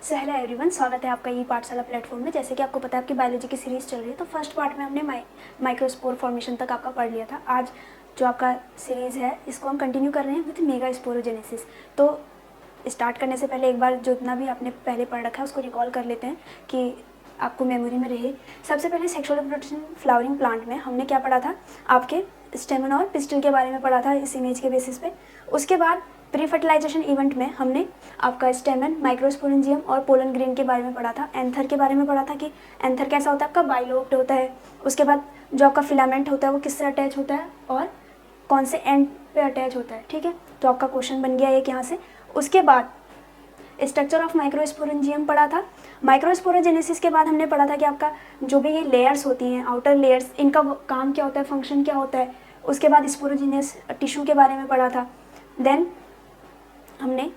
So hello everyone, स्वागत है आपका ई पाठशाला प्लेटफॉर्म में। जैसे कि आपको पता है आपकी बायोलॉजी की सीरीज़ चल रही है, तो फर्स्ट पार्ट में हमने माइक्रोस्पोर फॉर्मेशन तक आपका पढ़ लिया था। आज जो आपका सीरीज़ है इसको हम कंटिन्यू कर रहे हैं विथ मेगा स्पोरोजेनेसिस। तो स्टार्ट करने से पहले एक बार जितना भी आपने पहले पढ़ रखा है उसको रिकॉल कर लेते हैं कि आपको मेमोरी में रहे। सबसे पहले सेक्सुअल रिप्रोडक्शन फ्लावरिंग प्लांट में हमने क्या पढ़ा था, आपके स्टेमन और पिस्टिल के बारे में पढ़ा था इस इमेज के बेसिस पे। उसके बाद प्री फर्टिलाइजेशन इवेंट में हमने आपका स्टेमन, माइक्रोस्पोरेंजियम और पोलन ग्रेन के बारे में पढ़ा था। एंथर के बारे में पढ़ा था कि एंथर कैसा होता है, आपका बाइलोब्ड होता है। उसके बाद जो आपका फिलामेंट होता है वो किससे अटैच होता है और कौन से एंड पे अटैच होता है। ठीक है, तो आपका क्वेश्चन बन गया एक यहाँ से। उसके बाद स्ट्रक्चर ऑफ माइक्रोस्पोरेंजियम पढ़ा था। माइक्रोस्पोरोजेनेसिस के बाद हमने पढ़ा था कि आपका जो भी ये लेयर्स होती हैं, आउटर लेयर्स, इनका काम क्या होता है, फंक्शन क्या होता है। उसके बाद स्पोरोजिनस टिश्यू के बारे में पढ़ा था। देन हमने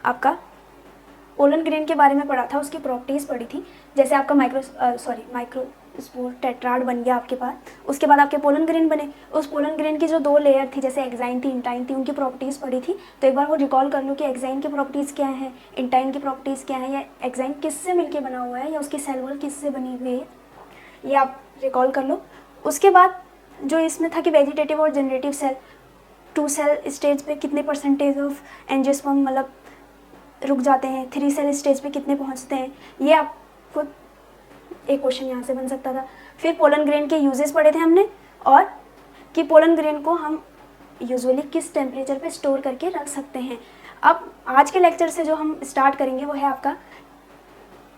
आपका पोलन ग्रेन के बारे में पढ़ा था, उसकी प्रॉपर्टीज़ पढ़ी थी। जैसे आपका माइक्रोस्पोर टेट्राड बन गया आपके पास, उसके बाद आपके पोलन ग्रेन बने। उस पोलन ग्रेन की जो दो लेयर थी, जैसे एक्साइन थी, इंटाइन थी, उनकी प्रॉपर्टीज़ पढ़ी थी। तो एक बार वो रिकॉल कर लो कि एक्साइन की प्रॉपर्टीज़ क्या है, इंटाइन की प्रॉपर्टीज़ क्या है, या एक्साइन किससे मिलकर बना हुआ है, या उसकी सेल वॉल किससे बनी हुई है, ये आप रिकॉल कर लो। उसके बाद जो इसमें था कि वेजिटेटिव और जनरेटिव सेल, 2 सेल स्टेज पे कितने परसेंटेज ऑफ एंजियोस्पर्म मतलब रुक जाते हैं, 3 सेल स्टेज पे कितने पहुंचते हैं, ये आपको एक क्वेश्चन यहाँ से बन सकता था। फिर पोलन ग्रेन के यूजेस पढ़े थे हमने, और कि पोलन ग्रेन को हम यूजुअली किस टेम्परेचर पे स्टोर करके रख सकते हैं। अब आज के लेक्चर से जो हम स्टार्ट करेंगे वो है आपका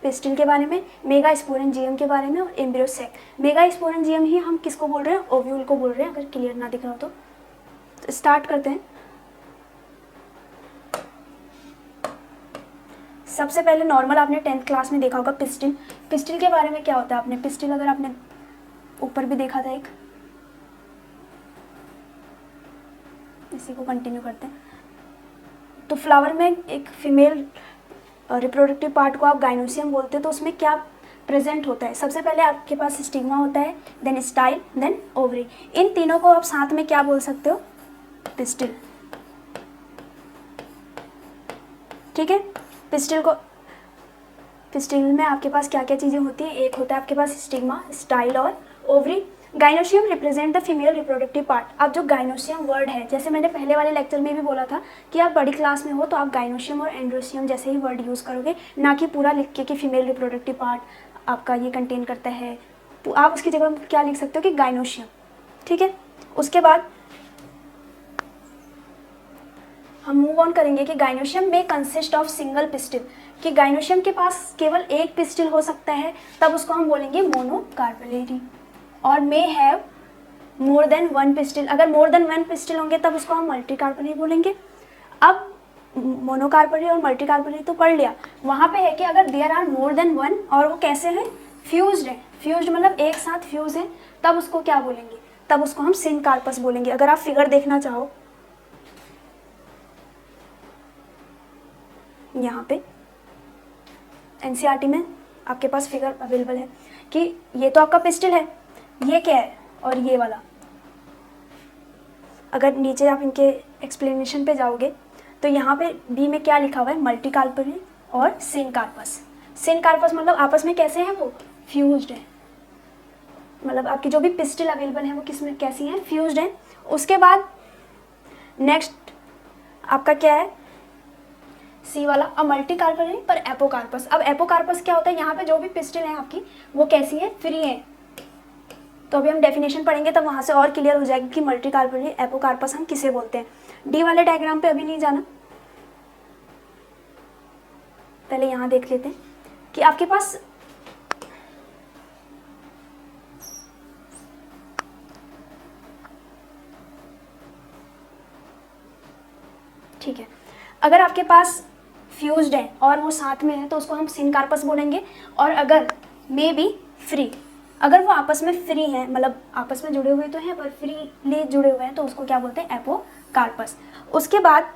पिस्टिल के बारे में, मेगा स्पोरेंजियम के बारे में और एम्ब्रियो सैक। मेगा स्पोरेंजियम ही हम किसको बोल रहे हैं, ओव्यूल को बोल रहे हैं, अगर क्लियर ना दिख रहा हो तो स्टार्ट करते हैं। सबसे पहले नॉर्मल आपने 10th क्लास में देखा होगा पिस्टिल। पिस्टिल के बारे में क्या होता है, आपने पिस्टिल अगर आपने ऊपर भी देखा था, एक इसी को कंटिन्यू करते हैं। तो फ्लावर में एक फीमेल रिप्रोडक्टिव पार्ट को आप गाइनोसियम बोलते हैं। तो उसमें क्या प्रेजेंट होता है, सबसे पहले आपके पास स्टिग्मा होता है, देन स्टाइल, देन ओवरी। इन तीनों को आप साथ में क्या बोल सकते हो, पिस्टिल। ठीक है, पिस्टिल में आपके पास क्या क्या चीज़ें होती हैं, एक होता है आपके पास स्टिग्मा, स्टाइल और ovary. Gynoecium represent the female reproductive part. अब जो गाइनोसियम वर्ड है, जैसे मैंने पहले वाले लेक्चर में भी बोला था कि आप बड़ी क्लास में हो तो आप गाइनोसियम और एंड्रोसियम जैसे ही वर्ड यूज़ करोगे, ना कि पूरा लिख के कि फीमेल रिप्रोडक्टिव पार्ट आपका ये कंटेन करता है। तो आप उसकी जगह क्या लिख सकते हो कि गाइनोसियम। ठीक है, उसके बाद हम मूव ऑन करेंगे कि गाइनोसियम में कंसिस्ट ऑफ सिंगल पिस्टिल, कि गाइनोसियम के पास केवल एक पिस्टिल हो सकता है, तब उसको हम बोलेंगे मोनोकार्पेलिटी। और may have more than 1 pistil, अगर मोर देन 1 पिस्टिल होंगे तब उसको हम मल्टीकार्पेली बोलेंगे। अब मोनोकार्पेली और मल्टीकार्पेली तो पढ़ लिया, वहाँ पे है कि अगर देयर आर मोर देन 1 और वो कैसे हैं, फ्यूज्ड है। फ्यूज्ड मतलब एक साथ फ्यूज है, तब उसको क्या बोलेंगे, तब उसको हम सिनकार्पस बोलेंगे। अगर आप फिगर देखना चाहो यहाँ पे एनसीईआरटी में आपके पास फिगर अवेलेबल है कि ये तो आपका पिस्टिल है, ये क्या है, और ये वाला। अगर नीचे आप इनके एक्सप्लेनेशन पे जाओगे तो यहाँ पे बी में क्या लिखा हुआ है, मल्टीकार्पेली और सिनकार्पस। सिनकार्पस मतलब आपस में कैसे हैं, वो फ्यूज्ड है। मतलब आपकी जो भी पिस्टिल अवेलेबल है वो किसमें कैसी है, फ्यूज्ड है। उसके बाद नेक्स्ट आपका क्या है, सी वाला, अब मल्टीकार्पेली पर एपोकार्पस। अब एपोकार्पस क्या होता है, यहाँ पे जो भी पिस्टिल है आपकी वो कैसी है, फ्री है। तो अभी हम डेफिनेशन पढ़ेंगे तब वहाँ से और क्लियर हो जाएगी कि मल्टीकार्पेली, एपोकार्पस हम किसे बोलते हैं। डी वाले डायग्राम पे अभी नहीं जाना, पहले यहाँ देख लेते हैं कि आपके पास ठीक है, अगर आपके पास फ्यूज्ड है और वो साथ में है तो उसको हम सिनकार्पस बोलेंगे। और अगर मे बी फ्री, अगर वो आपस में फ्री हैं, मतलब आपस में जुड़े हुए तो हैं पर फ्रीली जुड़े हुए हैं, तो उसको क्या बोलते हैं, एपोकार्पस। उसके बाद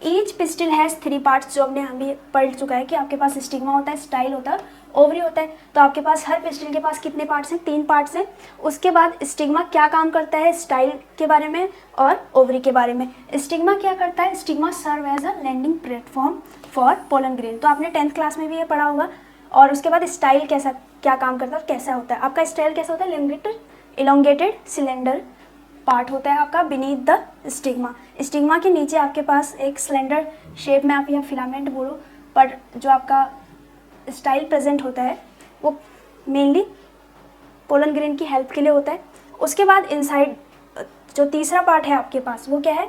ईच पिस्टिल हैज़ 3 पार्ट्स, जो हमने अभी पढ़ चुका है कि आपके पास स्टिग्मा होता है, स्टाइल होता है, ओवरी होता है। तो आपके पास हर पिस्टिल के पास कितने पार्ट्स हैं? 3 पार्ट्स हैं। उसके बाद स्टिग्मा क्या काम करता है? स्टाइल के बारे में और ओवरी के बारे में। स्टिग्मा क्या करता है? Stigma serve as a landing platform for pollen grain. तो आपने 10th क्लास में भी ये पढ़ा होगा। और उसके बाद स्टाइल कैसा क्या काम करता है, कैसा होता है? आपका स्टाइल कैसा होता है? इलोंगेटेड सिलेंडर पार्ट होता है आपका बीनीथ द स्टिग्मा। स्टिग्मा के नीचे आपके पास एक सिलेंडर शेप में आप या फिलामेंट बोलो, पर जो आपका स्टाइल प्रेजेंट होता है वो मेनली पोलन ग्रेन की हेल्प के लिए होता है। उसके बाद इनसाइड जो तीसरा पार्ट है आपके पास वो क्या है?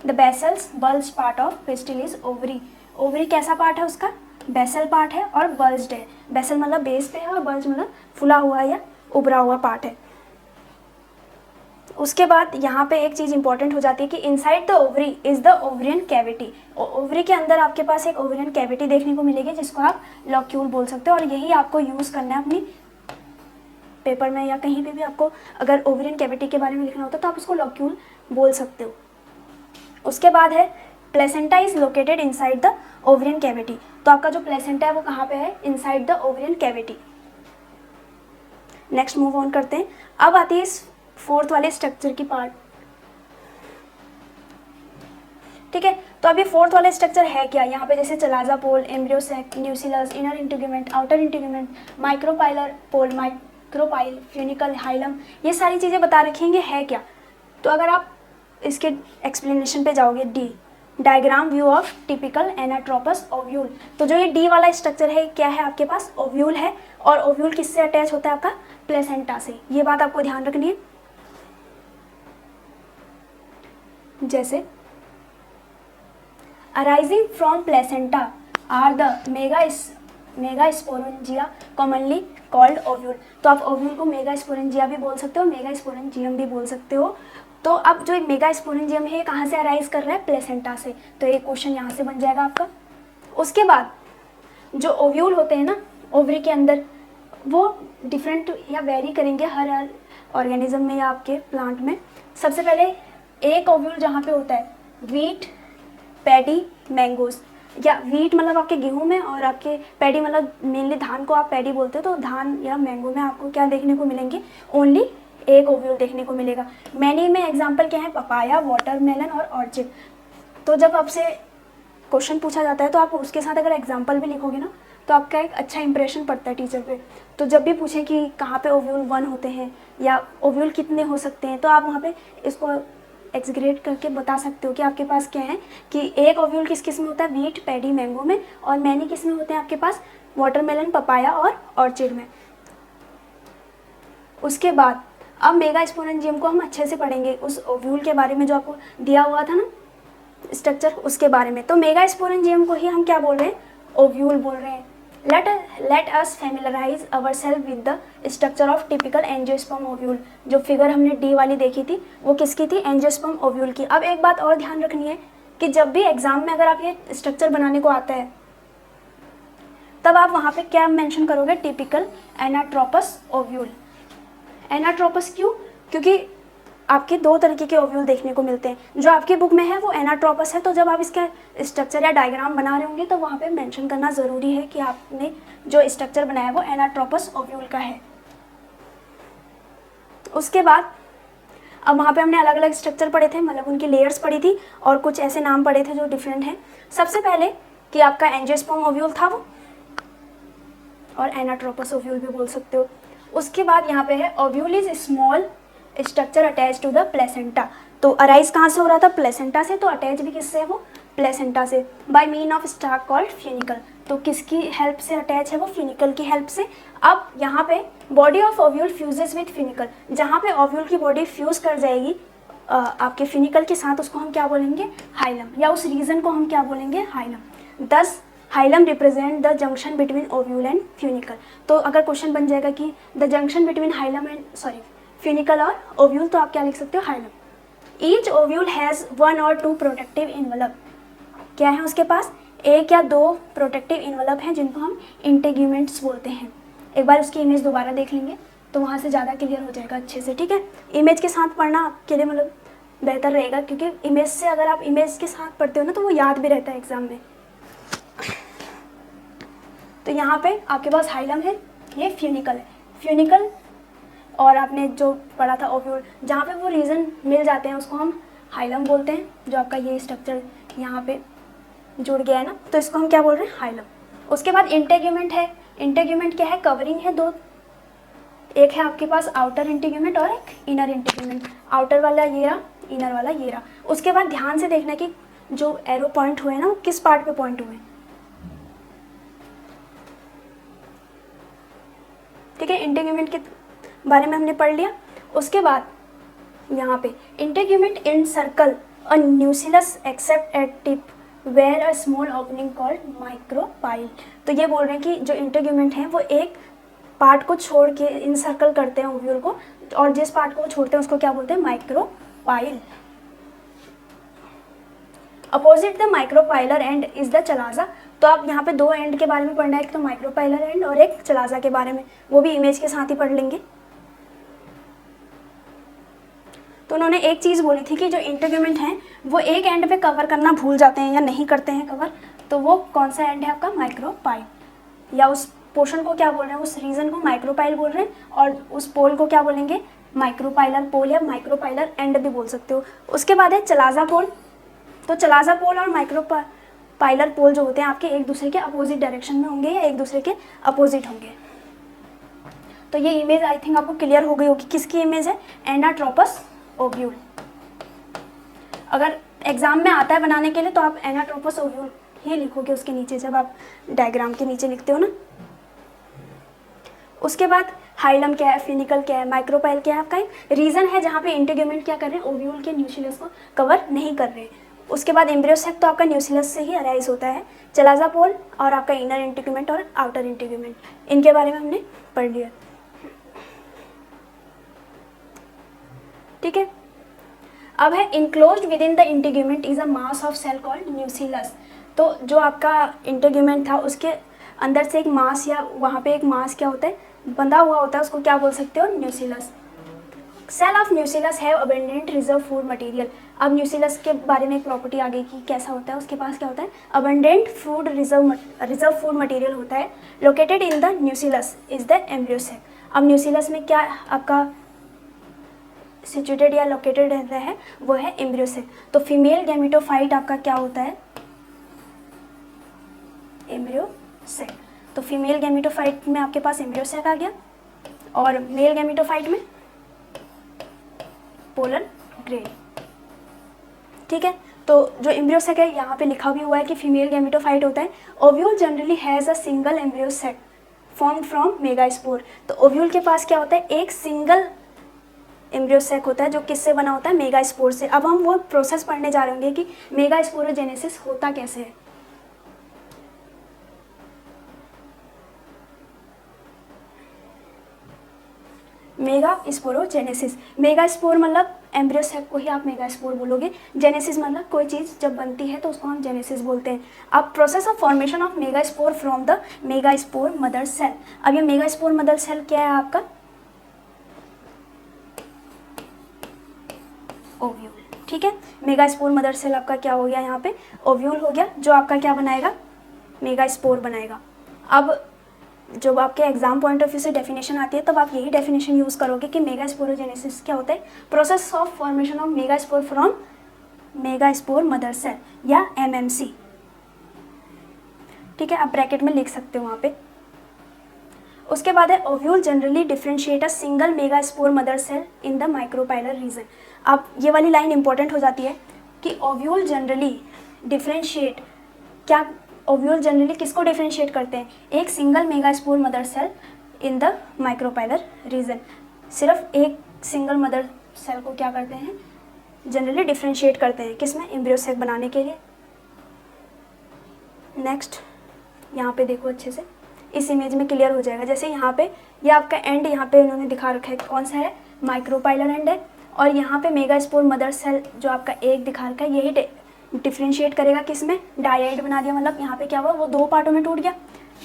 The vessels bulge part of pistil is ovary. Ovary कैसा पार्ट है उसका? बेसल पार्ट है और बल्ज्ड है। बेसल मतलब बेस पे है और बल्ज मतलब फुला हुआ या उभरा हुआ पार्ट है। उसके बाद यहाँ पे एक चीज़ इंपॉर्टेंट हो जाती है कि inside the ovary is the ovarian cavity. Ovary के अंदर आपके पास एक ओवरियन कैविटी देखने को मिलेगी जिसको आप लॉक्यूल बोल सकते हो, और यही आपको यूज़ करना है अपनी पेपर में या कहीं पे भी आपको अगर ओवरियन कैविटी के बारे में लिखना होता है तो आप उसको लॉक्यूल बोल सकते हो। उसके बाद है placenta is located inside the ovarian cavity. तो आपका जो प्लेसेंटा है वो कहाँ पे है? Inside the ovarian cavity. Next move on करते हैं। अब आती है इस 4th वाले स्ट्रक्चर की पार्ट। ठीक है, तो अभी 4th वाले स्ट्रक्चर है क्या? यहाँ पे जैसे chalaza pole, embryo sac, nucellus, inner integument, outer integument, micropylar pole, micropyle, funicle, hilum, ये सारी चीज़ें बता रखेंगे है क्या। तो अगर आप इसके एक्सप्लेनेशन पे जाओगे, D diagram view of typical anatropous ovule. तो जो ये डी वाला स्ट्रक्चर है क्या है आपके पास? ओव्यूल है। और ओव्यूल किससे अटैच होता है? आपका प्लेसेंटा से। ये बात आपको ध्यान रखनी है। जैसे arising from placenta are the megasporangia commonly called ovule. तो आप ओव्यूल को मेगास्पोरेंजिया भी बोल सकते हो, मेगास्पोरेंजियम भी बोल सकते हो। तो अब जो मेगास्पोरेंजियम है कहाँ से अराइज कर रहा है? प्लेसेंटा से। तो एक क्वेश्चन यहाँ से बन जाएगा आपका। उसके बाद जो ओव्यूल होते हैं ना ओवरी के अंदर, वो डिफरेंट या वेरी करेंगे हर ऑर्गेनिज्म में या आपके प्लांट में। सबसे पहले एक ओव्यूल जहाँ पे होता है वीट, पैडी, मैंगोज, या वीट मतलब आपके गेहूं में और आपके पैडी मतलब मेनली धान को आप पैडी बोलते हो। तो धान या मैंगो में आपको क्या देखने को मिलेंगे? ओनली एक ओव्यूल देखने को मिलेगा। मैनी में एग्जाम्पल क्या है? पपाया, वाटरमेलन और ऑर्चिड। तो जब आपसे क्वेश्चन पूछा जाता है तो आप उसके साथ अगर एग्जाम्पल भी लिखोगे ना तो आपका एक अच्छा इंप्रेशन पड़ता है टीचर पे। तो जब भी पूछें कि कहाँ पे ओव्यूल 1 होते हैं या ओव्यूल कितने हो सकते हैं, तो आप वहाँ पे इसको एग्जीग्रेट करके बता सकते हो कि आपके पास क्या है कि एक ओव्यूल किस किस में होता है? वीट, पैडी, मैंगो में, और मैनी किस में होते हैं आपके पास? वाटरमेलन, पपाया और ऑर्चिड में। उसके बाद अब मेगास्पोरेंजियम को हम अच्छे से पढ़ेंगे, उस ओव्यूल के बारे में जो आपको दिया हुआ था ना स्ट्रक्चर, उसके बारे में। तो मेगास्पोरेंजियम को ही हम क्या बोल रहे हैं? ओव्यूल बोल रहे हैं। Let us familiarise ourselves with the structure of typical angiosperm ovule. जो फिगर हमने डी वाली देखी थी वो किसकी थी? एंजियोस्पर्म ओव्यूल की। अब एक बात और ध्यान रखनी है कि जब भी एग्जाम में अगर आप ये स्ट्रक्चर बनाने को आता है तब आप वहाँ पे क्या मेंशन करोगे? Typical anatropous ovule. एनाट्रोपस क्यों? क्योंकि आपके 2 तरीके के ओव्यूल देखने को मिलते हैं। जो आपकी बुक में है वो एनाट्रोपस है, तो जब आप इसका स्ट्रक्चर या डायग्राम बना रहे होंगे तो वहाँ पे मेंशन करना ज़रूरी है कि आपने जो स्ट्रक्चर बनाया है वो एनाट्रोपस ओव्यूल का है। उसके बाद अब वहाँ पे हमने अलग अलग स्ट्रक्चर पढ़े थे, मतलब उनकी लेयर्स पढ़ी थी और कुछ ऐसे नाम पढ़े थे जो डिफरेंट हैं। सबसे पहले कि आपका एंजियोस्पर्म ओव्यूल था वो, और एनाट्रोपस ओव्यूल भी बोल सकते हो। उसके बाद यहाँ पे है ovule is small structure attach to the placenta. तो अराइज कहाँ से हो रहा था? प्लेसेंटा से। तो अटैच भी किससे है? वो प्लेसेंटा से। By mean of stalk called funicle. तो किसकी हेल्प से अटैच है? वो फ्यूनिकल की हेल्प से। अब यहाँ पे body of ovule fuses with funicle. जहाँ पे ओव्यूल की बॉडी फ्यूज कर जाएगी आपके फ्यूनिकल के साथ, उसको हम क्या बोलेंगे? हाइलम, या उस रीजन को हम क्या बोलेंगे? हाइलम। दस hilum represent the junction between ovule and funicle. तो अगर क्वेश्चन बन जाएगा कि the junction between hilum and funicle और ओव्यूल, तो आप क्या लिख सकते हो? हाइलम। ईच ओव्यूल हैज़ 1 और 2 प्रोटेक्टिव इन्वलप। क्या है उसके पास? 1 या 2 प्रोटेक्टिव इन्वलप हैं जिनको हम इंटेग्यूमेंट्स बोलते हैं। एक बार उसकी इमेज दोबारा देख लेंगे तो वहाँ से ज़्यादा क्लियर हो जाएगा अच्छे से। ठीक है, इमेज के साथ पढ़ना आपके लिए मतलब बेहतर रहेगा, क्योंकि इमेज से अगर आप इमेज के साथ पढ़ते हो ना तो वो याद भी रहता है एग्जाम में। तो यहाँ पे आपके पास हाइलम है, ये फ्यूनिकल है। फ्यूनिकल और आपने जो पढ़ा था ओव्यूल, जहाँ पे वो रीजन मिल जाते हैं उसको हम हाइलम बोलते हैं। जो आपका ये स्ट्रक्चर यहाँ पे जुड़ गया है ना, तो इसको हम क्या बोल रहे हैं, हाइलम। उसके बाद इंटेग्यूमेंट है। इंटेग्यूमेंट क्या है, कवरिंग है दो, एक है आपके पास आउटर इंटीग्यूमेंट और एक इनर इंटीग्यूमेंट। आउटर वाला ये रहा, इनर वाला ये रहा। उसके बाद ध्यान से देखना कि जो एरो पॉइंट हुए ना वो किस पार्ट पे पॉइंट हुए, ठीक है। इंटीग्यूमेंट के बारे में हमने पढ़ लिया। उसके बाद यहाँ पे integument encircle a nucellus except at tip where a small opening called micropyle. तो ये बोल रहे हैं कि जो इंटीग्यूमेंट है वो एक पार्ट को छोड़ के इन सर्कल करते हैं ओव्यूल को, और जिस पार्ट को वो छोड़ते हैं उसको क्या बोलते हैं, micropyle. Opposite the micropylar and is the chalaza. तो आप यहाँ पे दो एंड के बारे में पढ़ना है, एक तो माइक्रोपाइलर एंड और एक चलाजा के बारे में, वो भी इमेज के साथ ही पढ़ लेंगे। तो उन्होंने एक चीज़ बोली थी कि जो इंटीग्यूमेंट हैं वो एक एंड पे कवर करना भूल जाते हैं या नहीं करते हैं कवर, तो वो कौन सा एंड है आपका, माइक्रोपाइल। या उस पोर्शन को क्या बोल रहे हैं, उस रीजन को माइक्रोपाइल बोल रहे हैं, और उस पोल को क्या बोलेंगे, माइक्रोपाइलर पोल या माइक्रोपाइलर एंड भी बोल सकते हो। उसके बाद है चलाजा पोल। तो चलाजा पोल और माइक्रोपाइलर पोल जो होते हैं आपके एक दूसरे के अपोजिट डायरेक्शन में होंगे या एक दूसरे के अपोजिट होंगे। तो ये इमेज आई थिंक आपको क्लियर हो गई होगी, किसकी इमेज है, एनाट्रोपस ओव्यूल। अगर एग्जाम में आता है बनाने के लिए तो आप एनाट्रोपस ओव्यूल ही लिखोगे उसके नीचे, जब आप डायग्राम के नीचे लिखते हो ना। उसके बाद हाइलम क्या है, फिनिकल क्या है, माइक्रोपाइल क्या है, आपका एक रीजन है जहाँ पे इंटीग्यूमेंट क्या कर रहे हैं, ओव्यूल के न्यूक्लियस को कवर नहीं कर रहे हैं। उसके बाद एम्ब्रियोसेक तो आपका न्यूक्लियस से ही अराइज होता है। चलाजा पोल और आपका इनर इंटीग्यूमेंट और आउटर इंटीग्यूमेंट, इनके बारे में हमने पढ़ लिया, ठीक है। अब है enclosed within the integument is a mass of cell called nucleus. तो जो आपका इंटीग्यूमेंट था उसके अंदर से एक मास या वहाँ पे एक मास क्या होता है, बंधा हुआ होता है, उसको क्या बोल सकते हो, nucleus. Cell of nucleus have abundant reserve food material. अब न्यूक्लियस के बारे में एक प्रॉपर्टी आ गई कि कैसा होता है, उसके पास क्या होता है, abundant food reserve food material होता है। Located in the nucleus is the embryo sac. अब न्यूक्लियस में क्या आपका सिचुएटेड या लोकेटेड रहता है, वो है एम्ब्रियोसेक। तो फीमेल गैमेटोफाइट आपका क्या होता है, एम्ब्रियोसेक। तो फीमेल गैमेटोफाइट में आपके पास एम्ब्रियोसेक आ गया, और मेल गैमेटोफाइट में पोलर ग्रेड, ठीक है। तो जो एम्ब्रियोसेक है यहाँ पे लिखा भी हुआ है कि फीमेल गैमेटोफाइट होता है। Ovule generally has a single embryo sac formed from megaspore. तो ओव्यूल के पास क्या होता है, एक सिंगल एम्ब्रियोसेक होता है, जो किससे बना होता है, मेगास्पोर से। अब हम वो प्रोसेस पढ़ने जा रहे होंगे कि मेगास्पोरोजेनेसिस होता कैसे है। मेगास्पोरोजेनेसिस, मेगास्पोर मतलब एम्ब्रियोसेक को ही आप मेगास्पोर बोलोगे, जेनेसिस मतलब कोई चीज़ जब बनती है तो उसको हम जेनेसिस बोलते हैं। अब process of formation of megaspore from the megaspore mother cell. अब ये मेगास्पोर मदर सेल क्या है आपका, ओव्यूल, ठीक है। मेगास्पोर मदर सेल आपका क्या हो गया, यहाँ पे ओव्यूल हो गया, जो आपका क्या बनाएगा, मेगास्पोर बनाएगा। अब जब आपके एग्जाम पॉइंट ऑफ व्यू से डेफिनेशन आती है तब आप यही डेफिनेशन यूज़ करोगे कि मेगास्पोरोजेनेसिस क्या होता है, process of formation of megaspore from megaspore mother cell या एमएमसी, ठीक है। आप ब्रैकेट में लिख सकते हो वहाँ पे। उसके बाद है ovule generally differentiate a single megaspore mother cell in the micropylar region. अब ये वाली लाइन इंपॉर्टेंट हो जाती है कि ओव्यूल जनरली डिफ्रेंशिएट, क्या ओव्यूल जनरली किसको डिफ्रेंशिएट करते हैं, एक single megaspore mother cell in the micropylar region. सिर्फ एक सिंगल मदर सेल को क्या करते हैं, जनरली डिफ्रेंशिएट करते हैं, किसमें, एम्ब्रियोसेक बनाने के लिए। नेक्स्ट यहाँ पे देखो अच्छे से, इस इमेज में क्लियर हो जाएगा। जैसे यहाँ पे ये आपका एंड यहाँ पे इन्होंने दिखा रखा है, कौन सा है, माइक्रोपाइलर एंड है, और यहाँ पे मेगास्पोर मदर सेल जो आपका एक दिखा रखा है यही डिफ्रेंशिएट करेगा किसमें, डायड बना दिया, मतलब यहाँ पे क्या हुआ, वो दो पार्टों में टूट गया।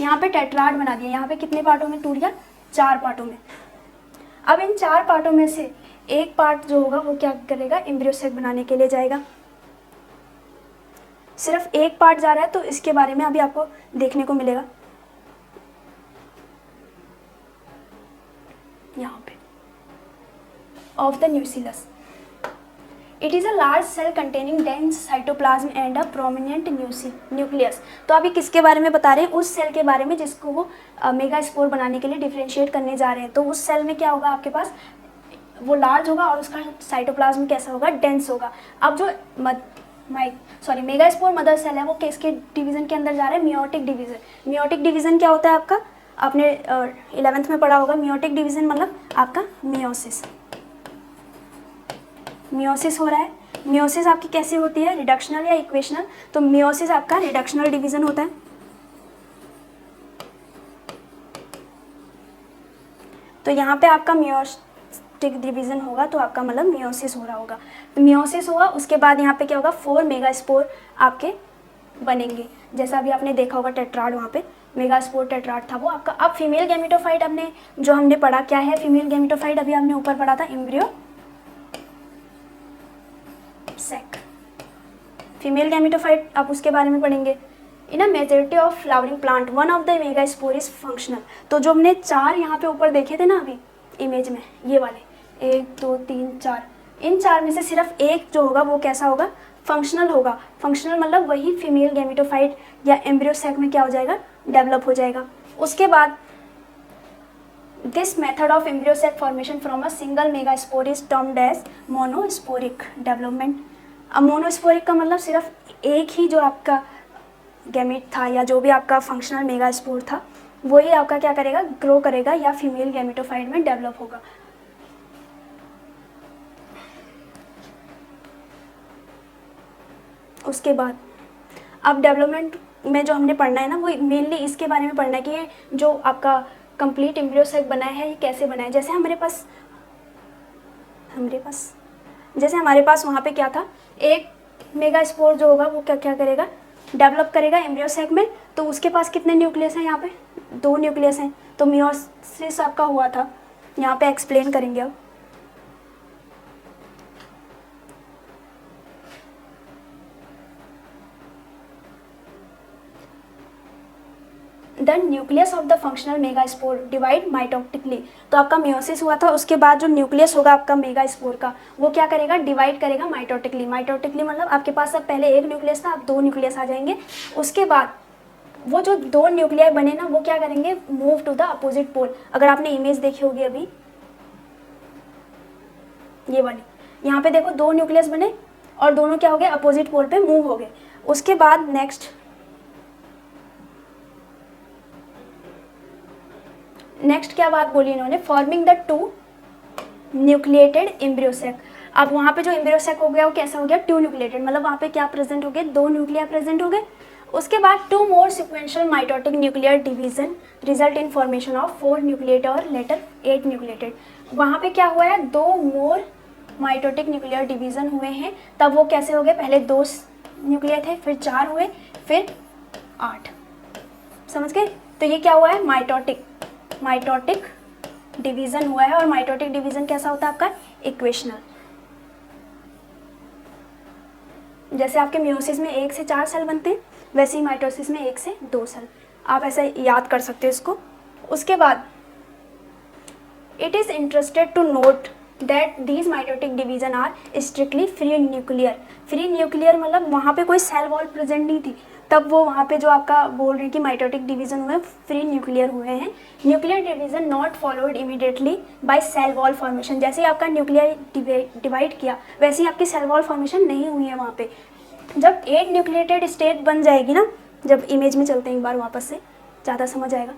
यहाँ पे टेट्राड बना दिया, यहाँ पे कितने पार्टों में टूट गया, 4 पार्टों में। अब इन 4 पार्टों में से एक पार्ट जो होगा वो क्या करेगा, एम्ब्रियो सैक बनाने के लिए जाएगा। सिर्फ एक पार्ट जा रहा है, तो इसके बारे में अभी आपको देखने को मिलेगा यहाँ पे, of the nucleus. It is a large cell containing dense cytoplasm and a prominent nucleus. तो अभी किसके बारे में बता रहे हैं, उस सेल के बारे में जिसको वो मेगा स्पोर बनाने के लिए डिफ्रेंशिएट करने जा रहे हैं। तो उस सेल में क्या होगा आपके पास, वो लार्ज होगा और उसका साइटोप्लाज्म कैसा होगा, डेंस होगा। अब जो मेगा स्पोर मदर सेल है वो किसके डिवीजन के अंदर जा रहा है, मियोटिक डिवीजन। मियोटिक डिवीजन क्या होता है आपका, आपने 11th में पढ़ा होगा। मियोटिक डिवीजन मतलब आपका मियोसिस, मियोसिस हो रहा है। मियोसिस आपकी कैसे होती है, रिडक्शनल या इक्वेशनल। तो मियोसिस आपका रिडक्शनल डिवीजन होता है। तो यहाँ पे आपका मियोटिक डिवीजन होगा, तो आपका मतलब मियोसिस हो रहा होगा। तो मियोसिस होगा, उसके बाद यहाँ पे क्या होगा, 4 मेगा स्पोर आपके बनेंगे। जैसा अभी आपने देखा होगा टेट्राड, वहाँ पे मेगा स्पोर टेट्राड था वो आपका। अब फीमेल गैमेटोफाइट हमने जो हमने पढ़ा क्या है, फीमेल गैमेटोफाइट अभी हमने ऊपर पढ़ा था, एम्ब्रियो सैक। फीमेल गैमेटोफाइट आप उसके बारे में पढ़ेंगे। In a majority of flowering plant one of the megaspore is functional. तो जो हमने 4 यहाँ पे ऊपर देखे थे ना अभी इमेज में, ये वाले 1 2 3 4, इन 4 में से सिर्फ एक जो होगा वो कैसा होगा, फंक्शनल होगा। फंक्शनल मतलब वही फीमेल गैमेटोफाइट या एम्ब्रियो सैक में क्या हो जाएगा, डेवलप हो जाएगा। उसके बाद this method of embryo sac formation from a single megaspore is termed as monosporic development. अब मोनोस्पोरिक का मतलब सिर्फ एक ही जो आपका गैमेट था या जो भी आपका फंक्शनल मेगा स्पोर था वही आपका क्या करेगा, ग्रो करेगा या फीमेल गैमेटोफाइट में डेवलप होगा। उसके बाद अब डेवलपमेंट में जो हमने पढ़ना है ना, वो मेनली इसके बारे में पढ़ना है कि ये जो आपका कंप्लीट एम्ब्रियो सैक बनाया है ये कैसे बनाया है। जैसे हमारे पास वहाँ पे क्या था, एक मेगा स्पोर जो होगा वो क्या क्या करेगा, डेवलप करेगा एम्ब्रियो सैक में। तो उसके पास कितने न्यूक्लियस हैं, यहाँ पे 2 न्यूक्लियस हैं। तो मियोसिस आपका हुआ था, यहाँ पे एक्सप्लेन करेंगे अब। The nucleus of the functional mega spore divide mitotically. तो आपका मियोसिस हुआ था, उसके बाद जो न्यूक्लियस होगा आपका मेगा स्पोर का वो क्या करेगा, डिवाइड करेगा माइटोटिकली। माइटोटिकली मतलब आपके पास अब पहले एक न्यूक्लियस था, अब 2 न्यूक्लियस आ जाएंगे। उसके बाद वो जो 2 न्यूक्लियाई बने ना वो क्या करेंगे, move to the opposite pole. अगर आपने इमेज देखी होगी अभी ये वाली, यहाँ पे देखो 2 न्यूक्लियस बने और दोनों क्या हो गए, अपोजिट पोल पे मूव हो गए। उसके बाद नेक्स्ट क्या बात बोली इन्होंने, forming the 2 nucleated embryo sac. अब वहाँ पे जो एम्ब्रियो सैक हो गया वो कैसा हो गया, 2 न्यूक्लिएटेड, मतलब वहाँ पे क्या प्रेजेंट हो गए, 2 न्यूक्लिया प्रेजेंट हो गए। उसके बाद 2 more sequential mitotic nuclear division result in formation of 4 nucleated और लेटर 8 न्यूक्लिएटेड। वहाँ पे क्या हुआ है, 2 मोर माइटोटिक न्यूक्लियर डिवीजन हुए हैं। तब वो कैसे हो गए, पहले 2 न्यूक्लियर थे, फिर 4 हुए, फिर 8। समझ गए। तो ये क्या हुआ है, माइटोटिक डिवीजन हुआ है। और माइटोटिक डिवीजन कैसा होता है आपका, इक्वेशनल। जैसे आपके मियोसिस में 1 से 4 सेल बनते हैं, वैसे ही माइटोसिस में 1 से 2 सेल। आप ऐसे याद कर सकते हो इसको। उसके बाद it is interested to note that these mitotic division are strictly free nuclear. Free nuclear मतलब वहाँ पे कोई सेल वॉल प्रेजेंट नहीं थी, तब वो वहाँ पे जो आपका बोल रहे हैं कि माइटोटिक डिवीजन हुए, फ्री न्यूक्लियर हुए हैं। Nuclear division not followed immediately by cell wall formation. जैसे ही आपका न्यूक्लियर डिवाइड किया वैसे ही आपकी सेल वॉल फॉर्मेशन नहीं हुई है वहाँ पे। जब 8 न्यूक्लिएटेड स्टेट बन जाएगी ना, जब इमेज में चलते हैं एक बार वापस से, ज़्यादा समझ आएगा।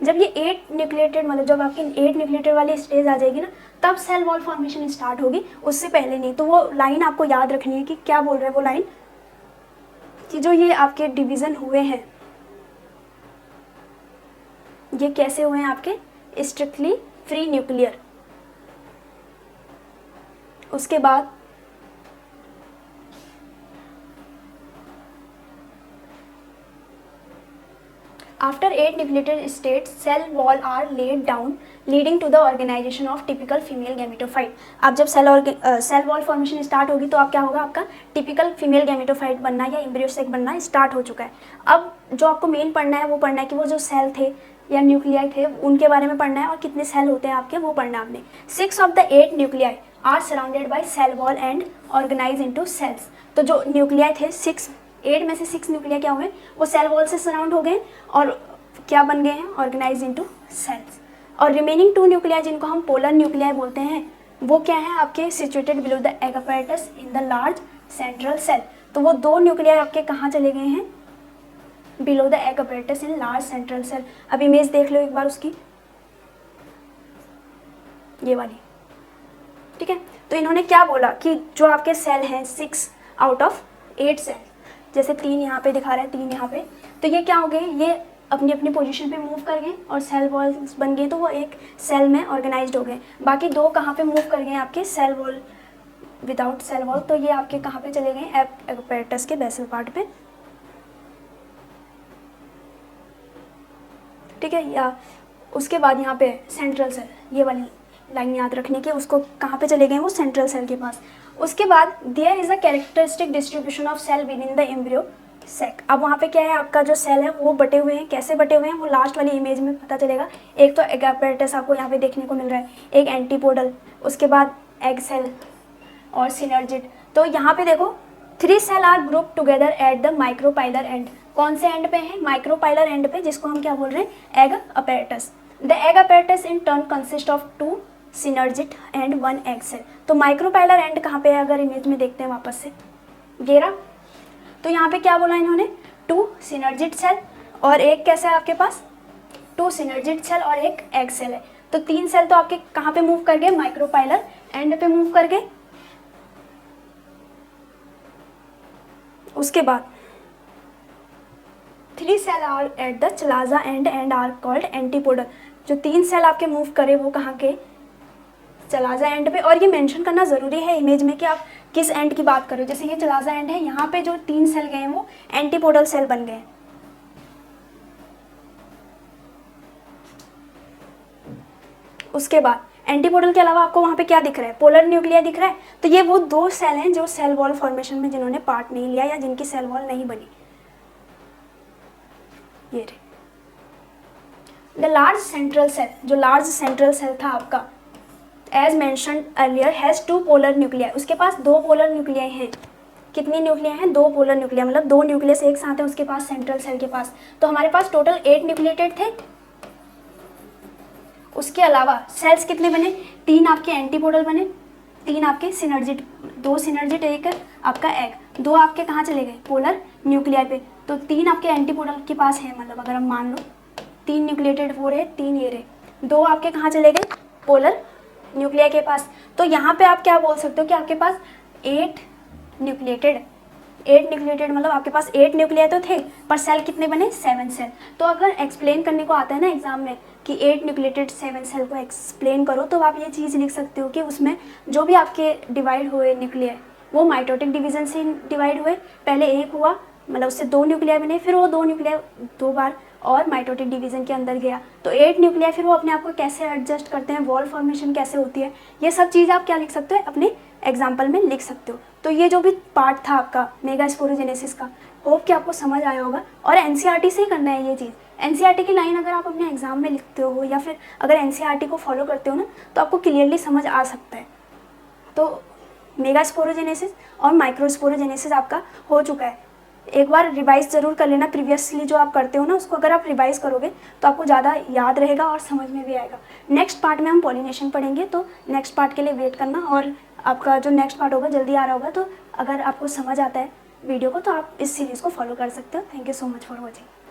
जब ये 8 न्यूक्लिएटेड मतलब जब आपकी 8 न्यूक्लिएटेड वाली स्टेज आ जाएगी ना, तब सेल वॉल फॉर्मेशन स्टार्ट होगी, उससे पहले नहीं। तो वो लाइन आपको याद रखनी है कि क्या बोल रहे हैं वो लाइन, कि जो ये आपके डिवीज़न हुए हैं ये कैसे हुए हैं आपके, स्ट्रिक्टली फ्री न्यूक्लियर। उसके बाद After 8 nucleated states, cell wall are laid down, leading to the organization of typical female gametophyte. अब जब सेल वॉल फॉर्मेशन स्टार्ट होगी तो आप क्या होगा, आपका टिपिकल फीमेल गैमेटोफाइट बनना या एम्ब्रियोसेक बनना स्टार्ट हो चुका है। अब जो आपको मेन पढ़ना है वो पढ़ना है कि वो जो सेल थे या न्यूक्लियाई थे उनके बारे में पढ़ना है और कितने सेल होते हैं आपके वो पढ़ना है आपने। 6 of the 8 nuclei are surrounded by cell wall and organized into cells। तो जो न्यूक्लियाई थे 8 में से 6 न्यूक्लिया क्या हुए, वो सेल वॉल से सराउंड हो गए और क्या बन गए हैं, ऑर्गेनाइज इनटू सेल्स। और रिमेनिंग 2 न्यूक्लिया जिनको हम पोलर न्यूक्लिया बोलते हैं वो क्या है आपके, situated below the egg apparatus in the large central cell. तो वो 2 न्यूक्लिया आपके कहाँ चले गए हैं, below the egg apparatus in large central cell. अब इमेज देख लो एक बार उसकी, ये वाली, ठीक है। तो इन्होंने क्या बोला कि जो आपके सेल हैं 6 out of 8 सेल, जैसे 3 यहाँ पे दिखा रहा है 3 यहाँ पे, तो ये क्या हो गए, ये अपनी अपनी पोजीशन पे मूव कर गए और सेल वॉल्स बन गए, तो वो एक सेल में ऑर्गेनाइज्ड हो गए। बाकी 2 कहाँ पे मूव कर गए आपके, cell wall without cell wall, तो ये आपके कहाँ पे चले गए, एपिपेटस के बेसल पार्ट पे, ठीक है। या उसके बाद यहाँ पे सेंट्रल सेल, ये वाली लाइन याद रखने की, उसको कहाँ पे चले गए, वो सेंट्रल सेल के पास। उसके बाद there is a characteristic distribution of cell within the embryo sac. अब वहाँ पे क्या है, आपका जो सेल है वो बटे हुए हैं, कैसे बटे हुए हैं वो लास्ट वाली इमेज में पता चलेगा। एक तो एग अपैरेटस आपको यहाँ पे देखने को मिल रहा है, एक एंटीपोडल, उसके बाद एग सेल और सिनर्जिड। तो यहाँ पे देखो 3 cell are group together at the micropylar end. कौन से एंड पे है, माइक्रोपाइलर एंड पे, जिसको हम क्या बोल रहे हैं, egg apparatus. The egg apparatus in turn consist of 2 synergid and 1 egg cell. तो माइक्रोपाइलर एंड कहाँ पे है, अगर इमेज में देखते हैं वापस से, गेरा। तो यहाँ पे क्या बोला इन्होंने, 2 सिनर्जिड सेल और एक कैसा है आपके पास, 2 सिनर्जिड सेल और एक एग सेल है। तो 3 सेल तो आपके कहाँ पे मूव कर गए, माइक्रोपाइलर एंड पे मूव कर गए। उसके बाद 3 cell are at the chalaza end are called antipodal. जो 3 सेल आपके मूव करे वो कहाँ के, चलाजा एंड पे। और ये मेंशन करना ज़रूरी है इमेज में कि आप किस एंड की बात करो। जैसे ये चलाजा एंड है, यहाँ पे जो 3 सेल गए हैं वो एंटीपोडल सेल बन गए। उसके बाद एंटीपोडल के अलावा आपको वहाँ पे क्या दिख रहा है, पोलर न्यूक्लिया दिख रहा है। तो ये वो 2 सेल हैं जो सेल वॉल फॉर्मेशन में जिन्होंने पार्ट नहीं लिया या जिनकी सेल वॉल नहीं बनी। ये रहे द लार्ज सेंट्रल सेल। जो लार्ज सेंट्रल सेल था आपका, as mentioned earlier, has 2 polar nuclei. उसके पास 2 पोलर न्यूक्लिया हैं। कितनी न्यूक्लिया हैं, 2 पोलर न्यूक्लिया, मतलब 2 न्यूक्लियस एक साथ है उसके पास, सेंट्रल सेल के पास। तो हमारे पास टोटल 8 न्यूक्लिएटेड थे। उसके अलावा सेल्स कितने बने, 3 आपके एंटीपोडल बने, 3 आपके सिनर्जिड, 2 सिनर्जिड, एक आपका एग, 2 आपके कहाँ चले गए, पोलर न्यूक्लिया पे। तो 3 आपके एंटीपोडल के पास है, मतलब अगर हम मान लो 3 न्यूक्लिएटेड वो रहे, 3 ये रहे, 2 आपके कहाँ चले गए, पोलर न्यूक्लिया के पास। तो यहाँ पे आप क्या बोल सकते हो कि आपके पास 8 न्यूक्लिएटेड मतलब आपके पास 8 न्यूक्लिया तो थे, पर सेल कितने बने, 7 सेल। तो अगर एक्सप्लेन करने को आता है ना एग्जाम में कि 8 न्यूक्लिएटेड 7 सेल को एक्सप्लेन करो, तो आप ये चीज़ लिख सकते हो कि उसमें जो भी आपके डिवाइड हुए न्यूक्लिया वो माइटोटिक डिवीजन से डिवाइड हुए। पहले 1 हुआ, मतलब उससे 2 न्यूक्लिया बने, फिर वो 2 न्यूक्लिया 2 बार और माइटोटिक डिवीजन के अंदर गया, तो 8 न्यूक्लिया। फिर वो अपने आप को कैसे एडजस्ट करते हैं, वॉल फॉर्मेशन कैसे होती है, ये सब चीज़ आप क्या लिख सकते हो, अपने एग्जाम्पल में लिख सकते हो। तो ये जो भी पार्ट था आपका मेगास्पोरोजेनेसिस का, होप कि आपको समझ आया होगा। और एनसीईआरटी से ही करना है ये चीज़। एनसीईआरटी की लाइन अगर आप अपने एग्जाम में लिखते हो या फिर अगर एनसीईआरटी को फॉलो करते हो ना, तो आपको क्लियरली समझ आ सकता है। तो मेगास्पोरोजेनेसिस और माइक्रोस्पोरोजेनेसिस आपका हो चुका है। एक बार रिवाइज ज़रूर कर लेना, प्रीवियसली जो आप करते हो ना उसको अगर आप रिवाइज करोगे तो आपको ज़्यादा याद रहेगा और समझ में भी आएगा। नेक्स्ट पार्ट में हम पॉलिनेशन पढ़ेंगे, तो नेक्स्ट पार्ट के लिए वेट करना। और आपका जो नेक्स्ट पार्ट होगा जल्दी आ रहा होगा। तो अगर आपको समझ आता है वीडियो को तो आप इस सीरीज़ को फॉलो कर सकते हो। Thank you so much for watching.